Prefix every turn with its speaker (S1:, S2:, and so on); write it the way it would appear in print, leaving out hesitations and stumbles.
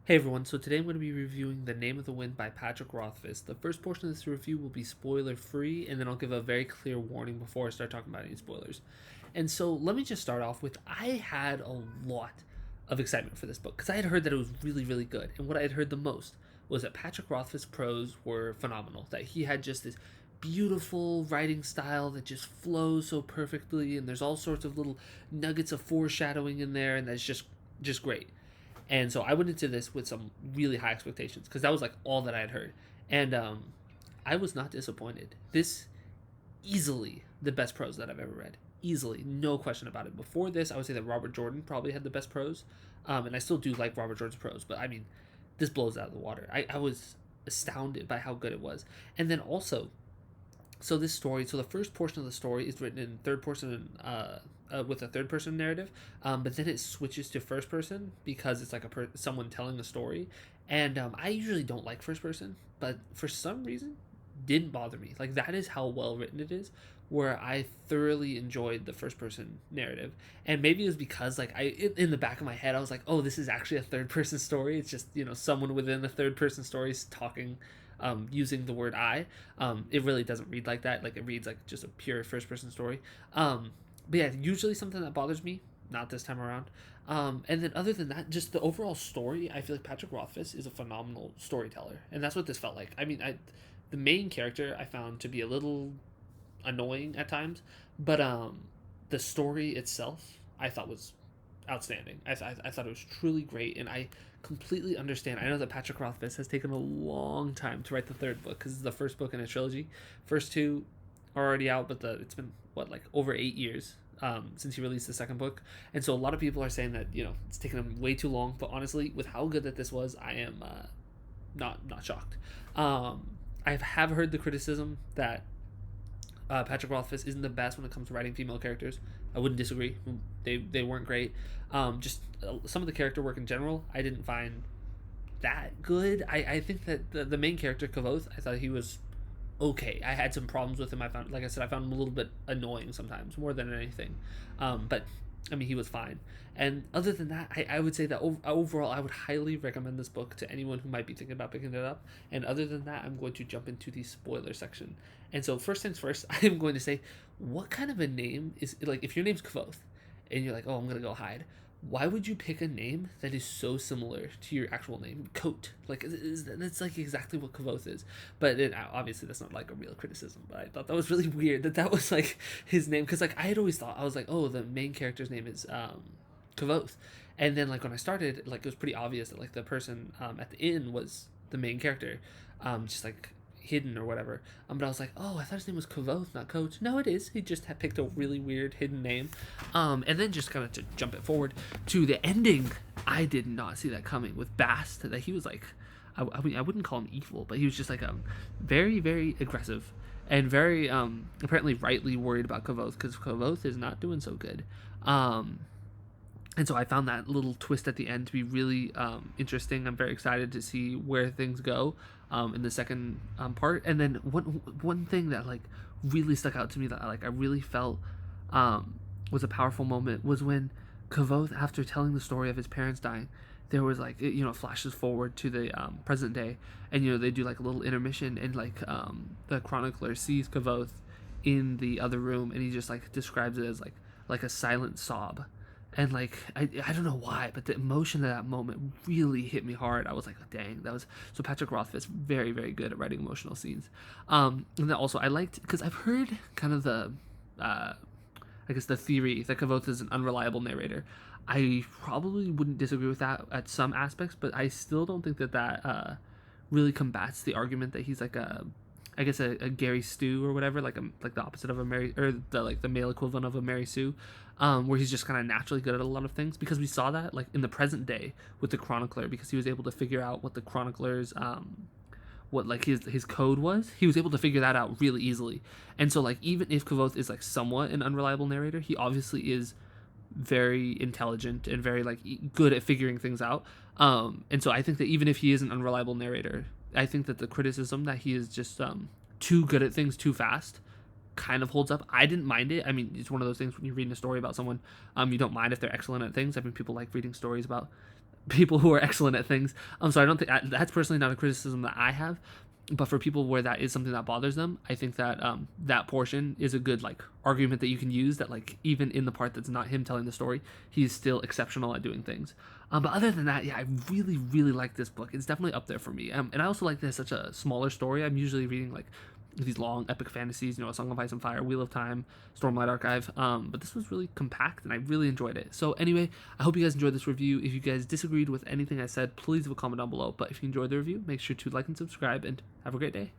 S1: Hey everyone, so today I'm going to be reviewing The Name of the Wind by Patrick Rothfuss. The first portion of this review will be spoiler free, and then I'll give a very clear warning before I start talking about any spoilers. And so let me just start off with I had a lot of excitement for this book because I had heard that it was really, really good. And what I had heard the most was that Patrick Rothfuss' prose were phenomenal, that he had just this beautiful writing style that just flows so perfectly, and there's all sorts of little nuggets of foreshadowing in there, and that's just great. And so I went into this with some really high expectations because that was like all that I had heard. And I was not disappointed. This easily the best prose that I've ever read. Easily, no question about it. Before this, I would say that Robert Jordan probably had the best prose. And I still do like Robert Jordan's prose, but I mean, this blows out of the water. I was astounded by how good it was. And then also, so the first portion of the story is written in third person with a third person narrative, but then it switches to first person because it's like someone telling the story. And I usually don't like first person, but for some reason, didn't bother me. Like that is how well written it is. Where I thoroughly enjoyed the first person narrative, and maybe it was because like in the back of my head I was like, oh, this is actually a third person story. It's just someone within the third person story is talking, using the word I. It really doesn't read like that. Like it reads like just a pure first person story. But yeah, usually something that bothers me, not this time around. And then other than that, just the overall story, I feel like Patrick Rothfuss is a phenomenal storyteller, and that's what this felt like. I mean, the main character I found to be a little annoying at times, but the story itself I thought was outstanding. I thought it was truly great, and I completely understand. I know that Patrick Rothfuss has taken a long time to write the third book because it's the first book in a trilogy. First two are already out, but it's been what, like over 8 years since he released the second book, and so a lot of people are saying that it's taken him way too long. But honestly, with how good that this was, I am not shocked. I have heard the criticism that Patrick Rothfuss isn't the best when it comes to writing female characters. I wouldn't disagree. They weren't great. Just some of the character work in general, I didn't find that good. I think that the main character Kavoth, I thought he was okay. I had some problems with him. Like I said, I found him a little bit annoying sometimes, more than anything. But I mean, he was fine. And other than that, I would say that overall, I would highly recommend this book to anyone who might be thinking about picking it up. And other than that, I'm going to jump into the spoiler section. And so, first things first, I'm going to say, what kind of a name is, like, if your name's Kvoth, and you're like, oh, I'm going to go hide, why would you pick a name that is so similar to your actual name, Coat? Like, that's like exactly what Kavoth is. But obviously, that's not like a real criticism. But I thought that was really weird that was like his name, because like I had always thought, I was like, oh, the main character's name is Kavoth, and then like when I started, like it was pretty obvious that like the person at the inn was the main character, just like hidden or whatever. But I was like, oh, I thought his name was Kavoth, not Coach. No, it is. He just had picked a really weird hidden name. And then just kind of to jump it forward to the ending, I did not see that coming with Bast. That he was like, I mean, I wouldn't call him evil, but he was just like very, very aggressive and very apparently rightly worried about Kavoth because Kavoth is not doing so good. And so I found that little twist at the end to be really interesting. I'm very excited to see where things go in the second part. And then one thing that like really stuck out to me that I really felt was a powerful moment was when Kavoth, after telling the story of his parents dying, there was like flashes forward to the present day, and they do like a little intermission, and like the chronicler sees Kavoth in the other room, and he just like describes it as like a silent sob. And like I don't know why, but the emotion of that moment really hit me hard. I was like, oh, dang, that was so Patrick Rothfuss, very, very good at writing emotional scenes. And then also I liked, because I've heard kind of the I guess the theory that Kavoth is an unreliable narrator. I probably wouldn't disagree with that at some aspects, but I still don't think that really combats the argument that he's like I guess a Gary Stu or whatever, like the opposite of a Mary, or the male equivalent of a Mary Sue, where he's just kind of naturally good at a lot of things, because we saw that like in the present day with the chronicler, because he was able to figure out what the chronicler's what like his code was. He was able to figure that out really easily. And so like even if Kavoth is like somewhat an unreliable narrator, he obviously is very intelligent and very like good at figuring things out. And so I think that even if he is an unreliable narrator, I think that the criticism that he is just too good at things too fast kind of holds up. I didn't mind it. I mean, it's one of those things when you're reading a story about someone, you don't mind if they're excellent at things. I mean, people like reading stories about people who are excellent at things. So I don't think that's personally not a criticism that I have, but for people where that is something that bothers them, I think that that portion is a good like argument that you can use, that like even in the part that's not him telling the story, he's still exceptional at doing things. But other than that, yeah, I really really like this book. It's definitely up there for me. And I also like that it's such a smaller story. I'm usually reading like these long epic fantasies, A Song of Ice and Fire, Wheel of Time, Stormlight Archive. But this was really compact and I really enjoyed it. So anyway, I hope you guys enjoyed this review. If you guys disagreed with anything I said, please leave a comment down below. But if you enjoyed the review, make sure to like and subscribe, and have a great day.